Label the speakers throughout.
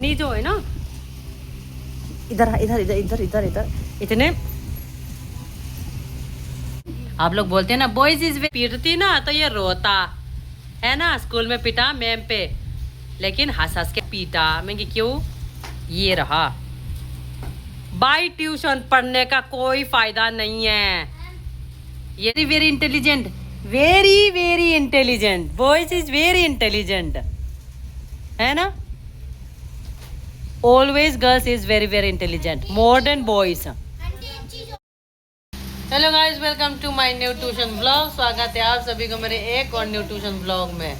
Speaker 1: नहीं जो है ना, इधर इधर इधर इधर इधर इधर इतने आप लोग बोलते हैं ना बॉयज इज पीटती ना तो ये रोता है ना। स्कूल में पिटा मैम पे, लेकिन हंस हंस के पीटा। मैं कि क्यों, ये रहा बाई ट्यूशन पढ़ने का कोई फायदा नहीं है। ये very intelligent, very very intelligent, boys is very intelligent है ना। Always girls is very very intelligent more than boys. Hello guys, welcome to my new tuition blog. स्वागत है आप सभी को मेरे एक और न्यू ट्यूशन ब्लॉग में।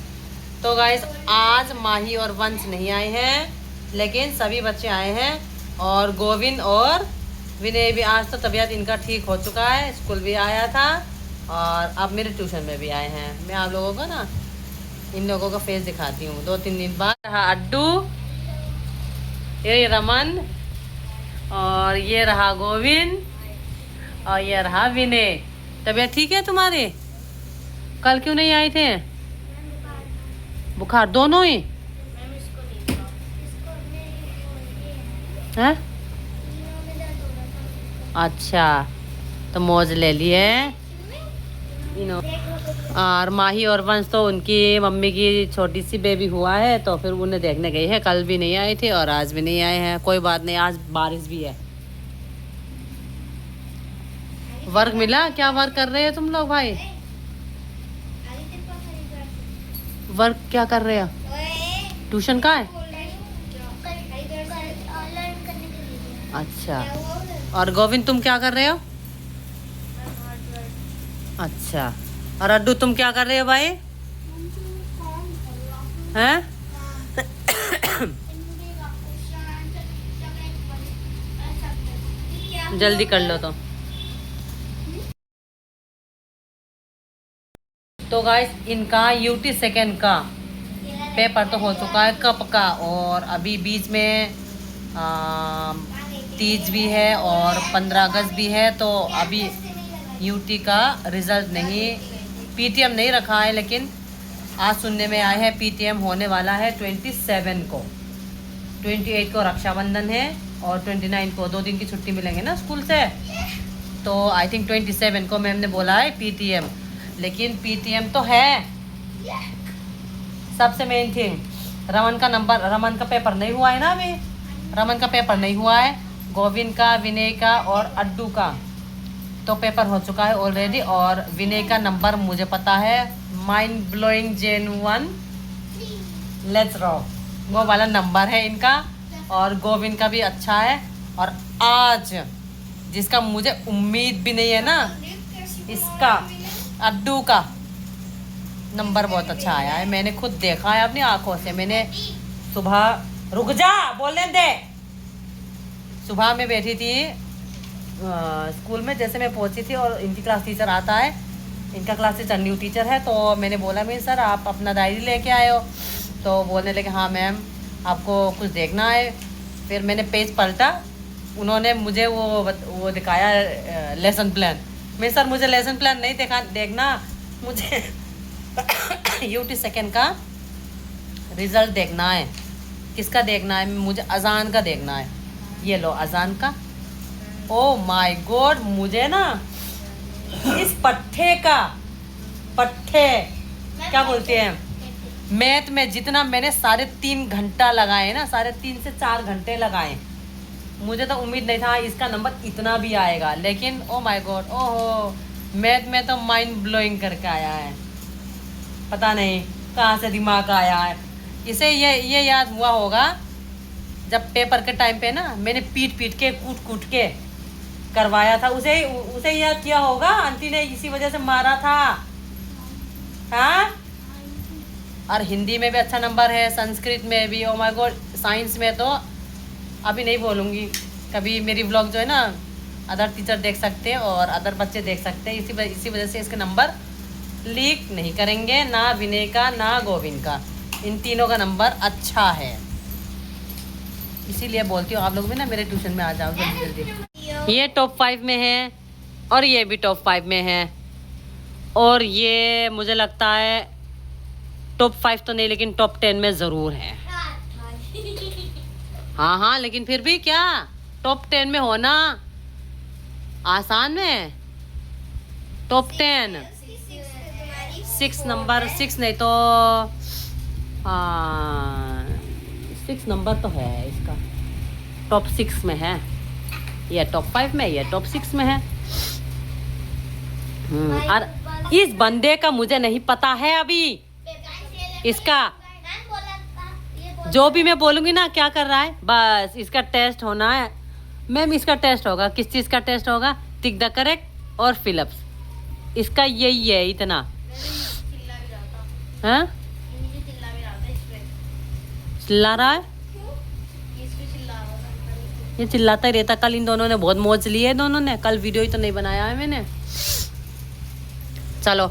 Speaker 1: तो गाइस आज माही और वंश नहीं आए हैं, लेकिन सभी बच्चे आए हैं और गोविंद और विनय भी। आज तो तबीयत इनका ठीक हो चुका है, स्कूल भी आया था और अब मेरे ट्यूशन में भी आए हैं। मैं आप लोगों को ना इन लोगों का फेस दिखाती हूँ 2-3 दिन बाद। रहा अड्डू, ये रमन, और ये रहा गोविंद, और ये रहा विनय। तबीयत ठीक है तुम्हारी? कल क्यों नहीं आए थे? बुखार दोनों ही हैं? अच्छा, तो मौज ले लिए और माही और वंश तो उनकी मम्मी की छोटी सी बेबी हुआ है, तो फिर उन्हें देखने गई है। कल भी नहीं आए थे और आज भी नहीं आए हैं। कोई बात नहीं, आज बारिश भी है। वर्क मिला? क्या वर्क कर रहे हो तुम लोग भाई? वर्क क्या कर रहे हो? ट्यूशन का है? अच्छा, और गोविंद तुम क्या कर रहे हो? अच्छा, और अड्डू तुम क्या कर रहे हो भाई? हैं? जल्दी कर लो। तो गाइस इनका यूटी सेकेंड का पेपर तो हो चुका है कब का, और अभी बीच में तीज भी है और 15 अगस्त भी है। तो अभी यूटी का रिजल्ट नहीं, पीटीएम नहीं रखा है, लेकिन आज सुनने में आया है पीटीएम होने वाला है 27 को। 28 को रक्षाबंधन है और 29 को 2 दिन की छुट्टी मिलेंगे ना स्कूल से। तो आई थिंक 27 को मैम ने बोला है पीटीएम, लेकिन पीटीएम तो है। सबसे मेन थिंग रमन का पेपर नहीं हुआ है ना अभी। रमन का पेपर नहीं हुआ है, गोविंद का, विनय का और अड्डू का तो पेपर हो चुका है ऑलरेडी। और विनय का नंबर मुझे पता है, माइंड ब्लोइंग जेन 1 लेट्स रॉक, वो वाला नंबर है इनका। और गोविंद का भी अच्छा है। और आज जिसका मुझे उम्मीद भी नहीं है ना, इसका अड्डू का नंबर बहुत अच्छा आया है। मैंने खुद देखा है अपनी आंखों से। मैंने सुबह, रुक जा बोलने दे, सुबह में बैठी थी स्कूल में। जैसे मैं पहुंची थी और इनकी क्लास टीचर आता है, इनका क्लास टीचर न्यू टीचर है, तो मैंने बोला मैं सर आप अपना डायरी लेके आए हो? तो बोलने लगे हाँ मैम आपको कुछ देखना है। फिर मैंने पेज पलटा, उन्होंने मुझे वो दिखाया लेसन प्लान। मैं सर मुझे लेसन प्लान नहीं देखना, मुझे यूटी सेकेंड का रिजल्ट देखना है। किसका देखना है? मुझे अजान का देखना है। ये लो अजान का। ओ माय गॉड, मुझे ना इस पट्टे क्या बोलते हैं, मैथ में जितना मैंने 3.5 घंटा लगाए ना, 3.5 से 4 घंटे लगाए। मुझे तो उम्मीद नहीं था इसका नंबर इतना भी आएगा, लेकिन ओ माय गॉड, ओहो, मैथ में तो माइंड ब्लोइंग करके आया है। पता नहीं कहाँ से दिमाग आया है इसे। ये याद हुआ होगा जब पेपर के टाइम पे ना मैंने पीट के कूट के करवाया था, उसे याद किया होगा। आंटी ने इसी वजह से मारा था। हाँ, और हिंदी में भी अच्छा नंबर है, संस्कृत में भी, ओ माय गॉड, साइंस में तो अभी नहीं बोलूँगी। कभी मेरी व्लॉग जो है ना अदर टीचर देख सकते हैं और अदर बच्चे देख सकते हैं। इसी वजह से इसके नंबर लीक नहीं करेंगे, ना विनय का ना गोविंद का। इन तीनों का नंबर अच्छा है, इसीलिए बोलती हूँ आप लोग भी ना मेरे ट्यूशन में आ जाओ जल्दी जल्दी। ये टॉप 5 में है और ये भी टॉप 5 में है, और ये मुझे लगता है टॉप 5 तो नहीं लेकिन टॉप 10 में ज़रूर है। हाँ हाँ, लेकिन फिर भी क्या, टॉप 10 में होना आसान में। टॉप 10 6 नंबर, 6 नहीं तो हाँ 6 नंबर तो है इसका, टॉप 6 में है, ये टॉप 5 में, ये टॉप 6 में है। और इस बंदे का मुझे नहीं पता है अभी, इसका जो भी मैं बोलूंगी ना क्या कर रहा है, बस इसका टेस्ट होना है मैम। इसका टेस्ट होगा, किस चीज़ का टेस्ट होगा, टिक द करेक्ट और फिलअप्स, इसका यही है इतना। हाँ चिल्ला रहा है, ये चिल्लाता ही रहता। कल इन दोनों ने बहुत मौज ली है, दोनों ने, कल वीडियो ही तो नहीं बनाया है मैंने। चलो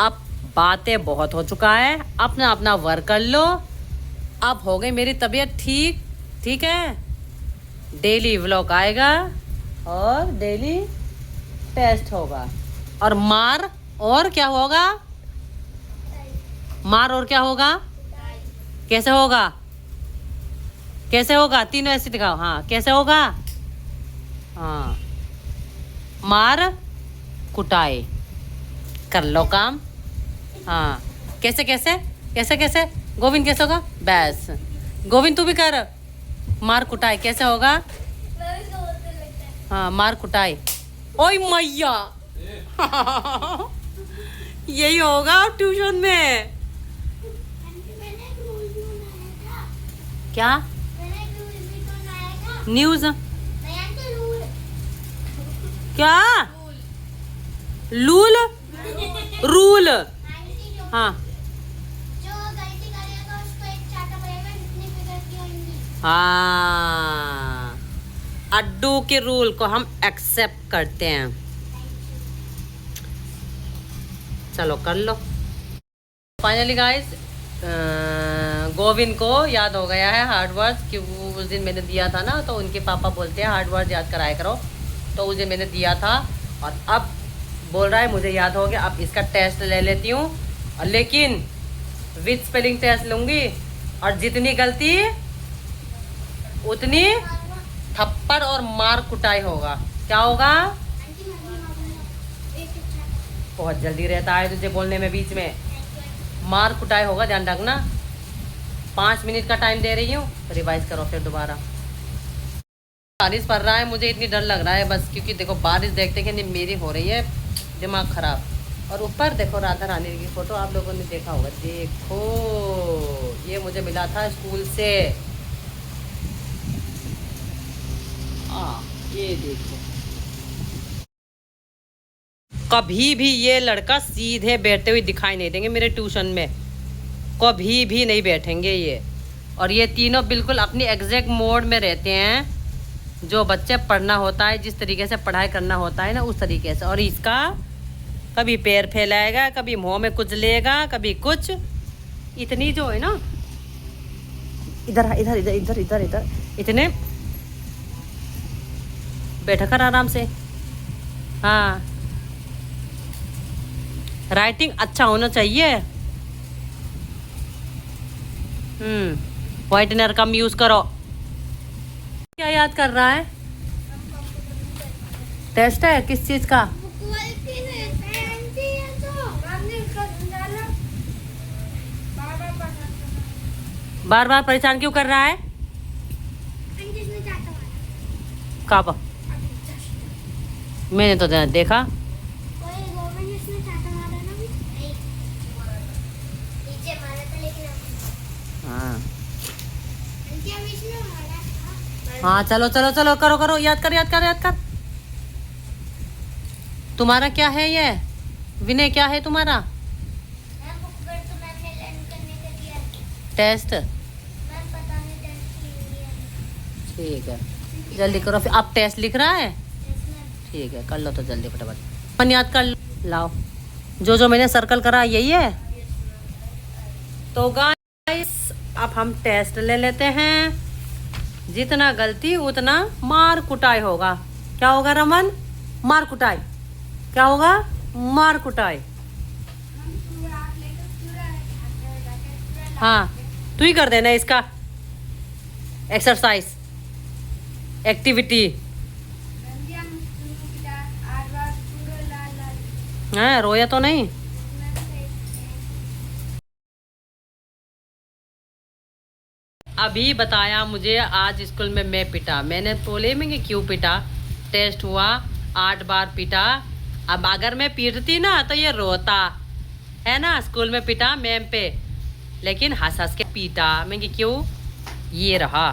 Speaker 1: अब बातें बहुत हो चुका है, अपना अपना वर्क कर लो। अब हो गई मेरी तबीयत ठीक, ठीक है। डेली व्लॉग आएगा और डेली टेस्ट होगा, और मार और क्या होगा, मार और क्या होगा, कैसे होगा, कैसे होगा, तीनों ऐसे दिखाओ। हाँ कैसे होगा, हाँ मार कुटाई, कर लो काम। हाँ कैसे कैसे कैसे कैसे गोविंद कैसे होगा, बस गोविंद तू भी कर, मार कुटाई कैसे होगा। हाँ मार कुटाई, ओए मैया यही होगा ट्यूशन में। क्या न्यूज, क्या लूल, रूल, हाँ हाँ अड्डू के रूल को हम एक्सेप्ट करते हैं। चलो कर लो। फाइनली गाइस गोविंद को याद हो गया है हार्ड वर्ड्स, कि उस दिन मैंने दिया था ना, तो उनके पापा बोलते हैं हार्ड वर्ड्स याद कराया करो, तो उस दिन मैंने दिया था और अब बोल रहा है मुझे याद हो गया, अब इसका टेस्ट ले लेती हूँ। और लेकिन विद स्पेलिंग टेस्ट लूँगी, और जितनी गलती उतनी थप्पड़ और मार कुटाई होगा। क्या होगा, बहुत जल्दी रहता है तुझे बोलने में, बीच में मार कुटाई होगा, ध्यान रखना। 5 मिनट का टाइम दे रही हूँ, रिवाइज करो फिर दोबारा। बारिश पड़ रहा है, मुझे इतनी डर लग रहा है बस, क्योंकि देखो बारिश देखते कि नहीं मेरी हो रही है दिमाग खराब। और ऊपर देखो राधा रानी की फोटो, आप लोगों ने देखा होगा, देखो ये मुझे मिला था स्कूल से। ये देखो, कभी भी ये लड़का सीधे बैठते हुए दिखाई नहीं देंगे मेरे ट्यूशन में, कभी भी नहीं बैठेंगे ये। और ये तीनों बिल्कुल अपनी एग्जैक्ट मोड में रहते हैं, जो बच्चे पढ़ना होता है, जिस तरीके से पढ़ाई करना होता है ना, उस तरीके से। और इसका कभी पैर फैलाएगा, कभी मुंह में कुछ लेगा, कभी कुछ, इतनी जो है ना, इधर इधर इधर इधर इधर इधर, इतने बैठा कर आराम से। हाँ राइटिंग अच्छा होना चाहिए। व्हाइटनर कम यूज करो। क्या याद कर रहा है, टेस्ट है किस चीज का, बार बार परेशान क्यों कर रहा है, कब, मैंने तो देखा। हाँ हाँ चलो चलो चलो करो करो, याद कर याद कर याद कर। तुम्हारा क्या है ये विनय, क्या है तुम्हारा टेस्ट, ठीक है जल्दी करो। फिर अब टेस्ट लिख रहा है, ठीक है कर लो तो जल्दी फटाफट, अपन याद कर लो। लाओ जो जो मैंने सर्कल करा यही है। तो गाइस अब हम टेस्ट ले लेते हैं, जितना गलती उतना मार कुटाई होगा। क्या होगा रमन, मार कुटाई, क्या होगा, मार कुटाई। हाँ तू ही कर देना इसका, एक्सरसाइज, एक्टिविटी। हाँ, रोया तो नहीं। अभी बताया मुझे आज स्कूल में मैं पिटा। मैंने बोले में कि क्यों पिटा? टेस्ट हुआ, 8 बार पिटा। अब अगर मैं पीटती ना तो ये रोता है ना। स्कूल में पिटा मैम पे, लेकिन हंस हंस के पीटा। मैं कि क्यों? ये रहा।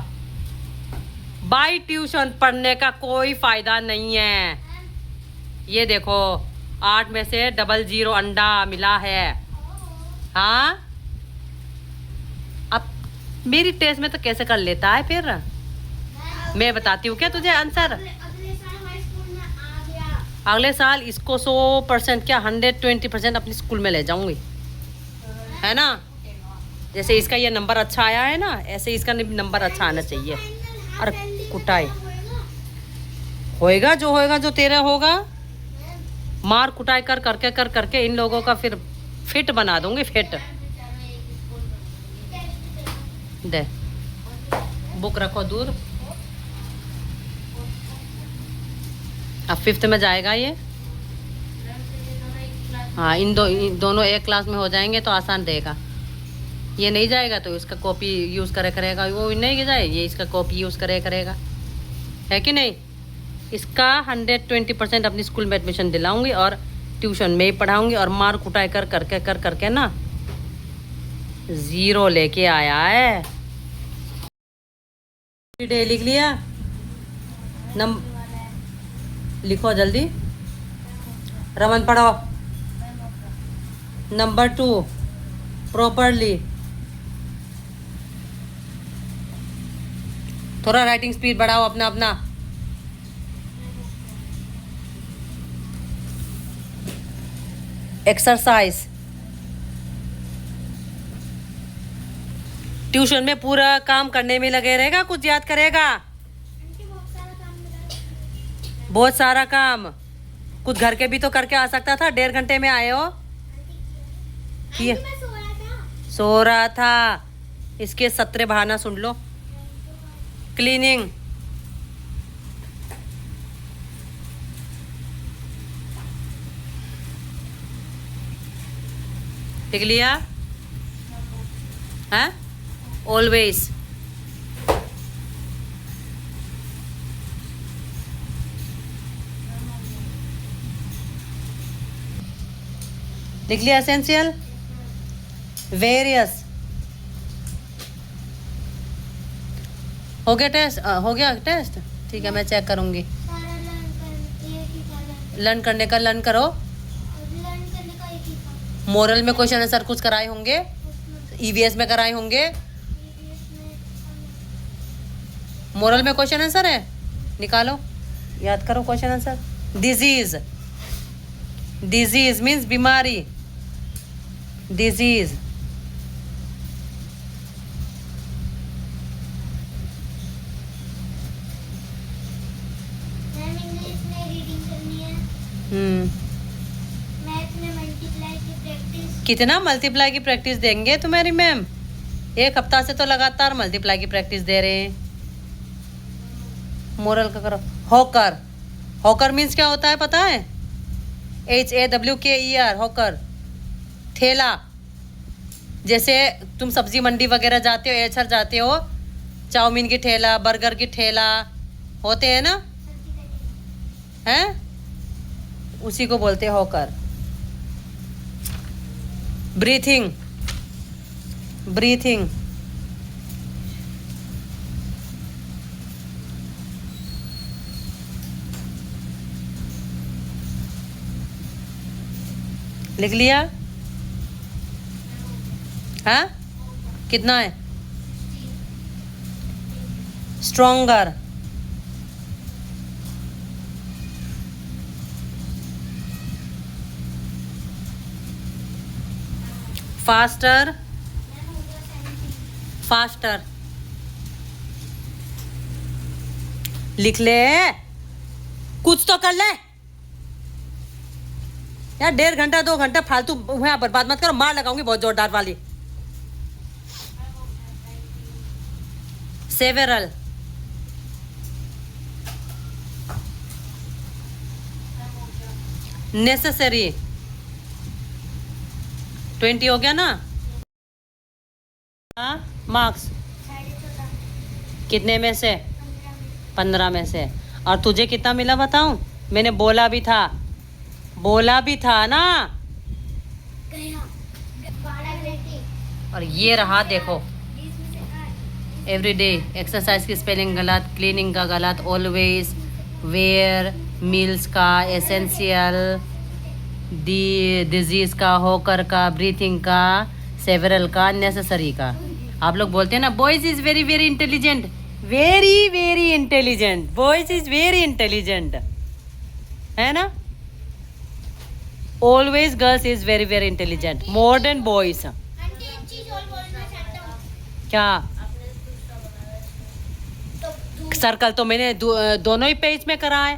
Speaker 1: बाई ट्यूशन पढ़ने का कोई फायदा नहीं है। ये देखो, 8 में से 00 अंडा मिला है। हाँ, अब मेरी टेस्ट में तो कैसे कर लेता है फिर? मैं बताती हूँ क्या तुझे आंसर? अगले साल इसको 100% क्या 120% अपने स्कूल में ले जाऊंगी, है ना। जैसे इसका ये नंबर अच्छा आया है ना, ऐसे इसका नंबर अच्छा आना चाहिए। और कुटाई होएगा, जो तेरा होगा। मार कुटाई कर करके इन लोगों का फिर फिट बना दूंगी, फिट। दे, बुक रखो दूर। अब 5th में जाएगा ये। हाँ, इन दोनों एक क्लास में हो जाएंगे तो आसान रहेगा। ये नहीं जाएगा तो इसका कॉपी यूज़ करेगा। वो नहीं जाए, ये इसका कॉपी यूज़ करेगा, है कि नहीं। इसका 120% अपनी स्कूल में एडमिशन दिलाऊंगी और ट्यूशन में ही पढ़ाऊंगी। और मार कुटाई कर करके ना 0 लेके आया है। लिख लिया? लिखो जल्दी। रमन पढ़ो। Number 2 properly. थोड़ा राइटिंग स्पीड बढ़ाओ अपना। एक्सरसाइज। ट्यूशन में पूरा काम करने में लगे रहेगा, कुछ याद करेगा? बहुत सारा काम। कुछ घर के भी तो करके आ सकता था। 1.5 घंटे में आए हो। सो रहा था। इसके 17 बहाना सुन लो। क्लीनिंग, लिख लिया? हाँ, ऑलवेज। लिख लिया? Essential, various. हो गया टेस्ट? हो गया टेस्ट, ठीक है, मैं चेक करूंगी। लर्न करने का लर्न करो। मोरल में क्वेश्चन आंसर कुछ कराए होंगे, ईवीएस में कराए होंगे। मोरल में क्वेश्चन आंसर है, निकालो, याद करो question answer. Disease, disease means बीमारी। डिजीज, कितना मल्टीप्लाई की प्रैक्टिस देंगे तुम्हारी मैम? 1 हफ्ता से तो लगातार मल्टीप्लाई की प्रैक्टिस दे रहे हैं। मोरल का करो। हॉकर, हॉकर मीन्स क्या होता है पता है? HAWKER, हॉकर, ठेला। जैसे तुम सब्जी मंडी वगैरह जाते हो, एचर जाते हो, चाउमीन की ठेला, बर्गर की ठेला होते हैं ना, हैं? उसी को बोलते हैं हॉकर। ब्रीथिंग, ब्रीथिंग, लिख लिया? हाँ, कितना है? Stronger, faster, faster. लिख ले, कुछ तो कर ले यार। 1.5 घंटा 2 घंटा फालतू यहाँ बर्बाद मत करो, मार लगाऊंगी बहुत जोरदार वाली। Several, necessary. 20 हो गया ना? हाँ, मार्क्स कितने में से? 15 में से। और तुझे कितना मिला बताऊं? मैंने बोला भी था ना। और ये रहा देखो, एवरीडे एक्सरसाइज की स्पेलिंग गलत, क्लीनिंग का गलत, ऑलवेज, वेयर, मील्स का, एसेंशियल, डिजीज का, होकर का, ब्रीथिंग का, सेवरल का, नेसेसरी का। आप लोग बोलते हैं ना boys is very very intelligent, very very intelligent, boys is very intelligent, है ना? Always girls is very very intelligent, more than boys. क्या सर्कल तो मैंने दोनों ही पेज में करा है।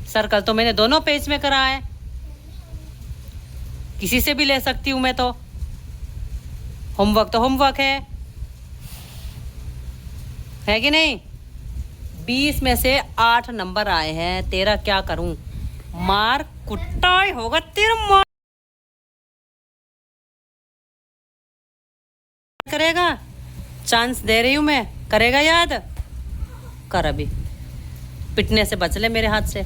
Speaker 1: सर्कल तो मैंने दोनों पेज में करा है, किसी से भी ले सकती हूं मैं तो। होमवर्क तो होमवर्क है कि नहीं? 20 में से 8 नंबर आए हैं। तेरा क्या करूं? मार कुटाई होगा तेरा। मार करेगा, चांस दे रही हूं मैं, करेगा याद? कर अभी, पिटने से बच ले मेरे हाथ से।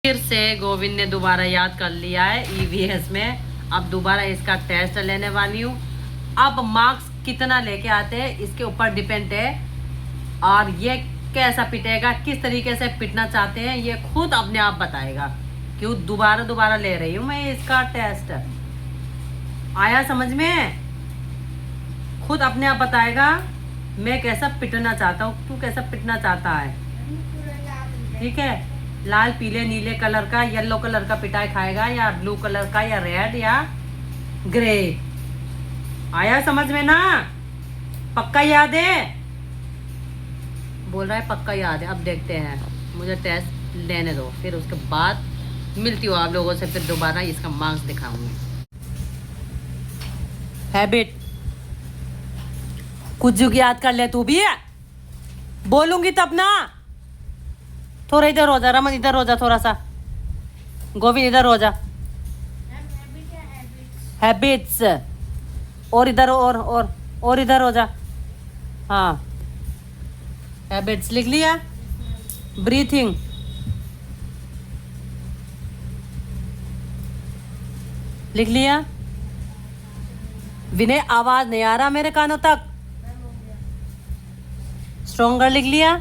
Speaker 1: फिर से गोविंद ने दोबारा याद कर लिया है ईवीएस में। अब दोबारा इसका टेस्ट लेने वाली हूँ। अब मार्क्स कितना लेके आते हैं इसके ऊपर डिपेंड है, और ये कैसा पिटेगा, किस तरीके से पिटना चाहते हैं ये खुद अपने आप बताएगा। क्यों दोबारा ले रही हूँ मैं इसका टेस्ट। आया समझ में? खुद अपने आप बताएगा मैं कैसा पिटना चाहता हूँ, तू कैसा पिटना चाहता है। ठीक है, लाल पीले नीले कलर का, येलो कलर का पिटाई खाएगा, या ब्लू कलर का, या रेड, या ग्रे। आया समझ में ना? पक्का याद है? बोल रहा है पक्का याद है। अब देखते हैं, मुझे टेस्ट लेने दो, फिर उसके बाद मिलती हूँ आप लोगों से, फिर दोबारा इसका मार्क्स दिखाऊंगी। हैबिट, कुछ याद कर ले तू भी है, बोलूंगी तब ना। थोड़ा इधर हो जा रमन, इधर हो जा थोड़ा सा। गोविंद इधर हो जा। हैबिट्स, और इधर और इधर हो जा। हाँ, हैबिट्स लिख लिया। ब्रीथिंग, लिख लिया। विनय आवाज नहीं आ रहा मेरे कानों तक। स्ट्रोंगर लिख लिया।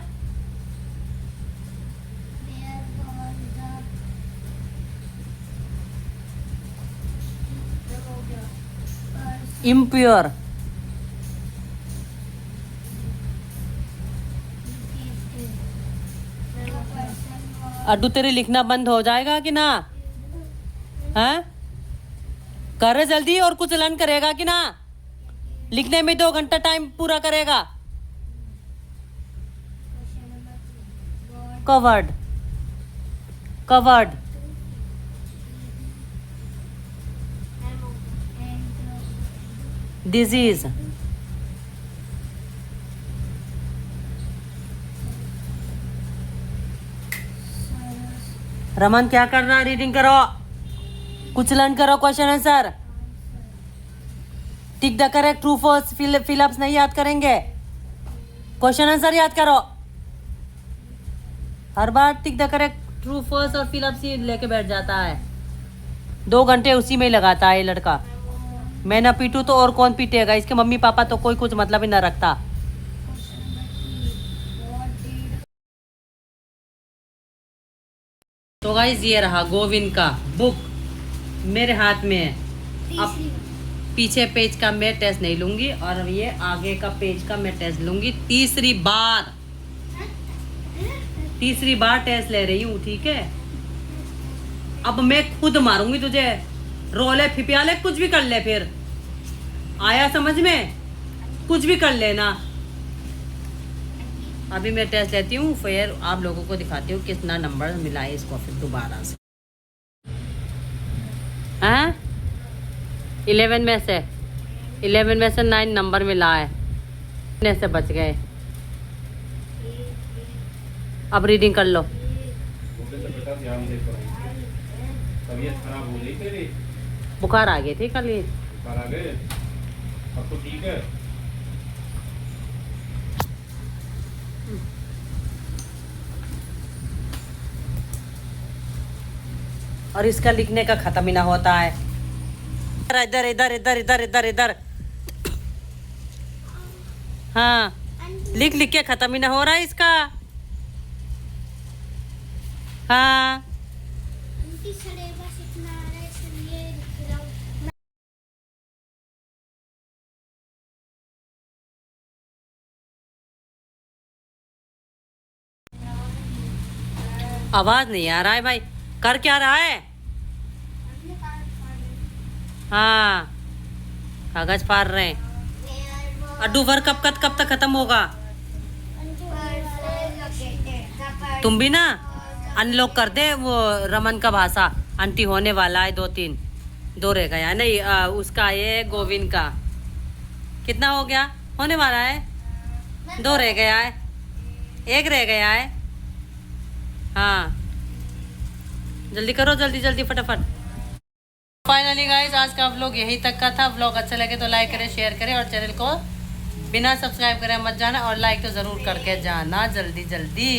Speaker 1: इम्प्योर, अड्डू तेरे लिखना बंद हो जाएगा कि ना? हैं? कर जल्दी, और कुछ लर्न करेगा कि ना? लिखने में 2 घंटा टाइम पूरा करेगा। कवर्ड, कवर्ड, डिजीज, रमन क्या कर रहा है? रीडिंग करो, कुछ लर्न करो, question answer. Tick the correct, true false, fill ups नहीं याद करेंगे, क्वेश्चन आंसर याद करो। हर बार tick the correct, true false और फिलअप्स ही लेके बैठ जाता है। 2 घंटे उसी में ही लगाता है ये लड़का। मैं ना पीटू तो और कौन पीटेगा? इसके मम्मी पापा तो कोई कुछ मतलब ही ना रखता। तो गाइस ये रहा गोविंद का बुक मेरे हाथ में है। अब पीछे पेज का मैं टेस्ट नहीं लूंगी, और ये आगे का पेज का मैं टेस्ट लूंगी। तीसरी बार टेस्ट ले रही हूँ, ठीक है? अब मैं खुद मारूंगी तुझे, रोले फिपियाले कुछ भी कर ले। फिर आया समझ में? कुछ भी कर लेना। अभी मैं टेस्ट लेती हूँ, फिर आप लोगों को दिखाती हूँ कितना नंबर मिला है इसको फिर दोबारा से। हाँ, 11 में से 11 में से 9 नंबर मिला है, इतने से बच गए। अब रीडिंग कर लो।
Speaker 2: तबीयत खराब हो गई तेरी?
Speaker 1: बुखार आ गई थी कल ही।
Speaker 2: बुखार आ गए? अब तो ठीक है।
Speaker 1: और इसका लिखने का खत्म ही ना होता है। इधर इधर इधर इधर इधर इधर। हाँ, लिख लिख के खत्म ही ना हो रहा है इसका। हाँ, आवाज नहीं आ रहा है भाई, कर क्या रहा है? हाँ, कागज फाड़ रहे हैं। अड्डू वर्क कब तक खत्म होगा? तुम भी ना अनलॉक कर दे वो रमन का भाषा। आंटी होने वाला है 2-3, 2 रह गया नहीं। उसका ये गोविंद का कितना हो गया? होने वाला है, 2 रह गया है, 1 रह गया है। हाँ, जल्दी करो, जल्दी जल्दी फटाफट। फाइनली गाइस, आज का व्लॉग यही तक का था। व्लॉग अच्छा लगे तो लाइक करें, शेयर करें, और चैनल को बिना सब्सक्राइब करे मत जाना, और लाइक तो ज़रूर करके जाना जल्दी जल्दी।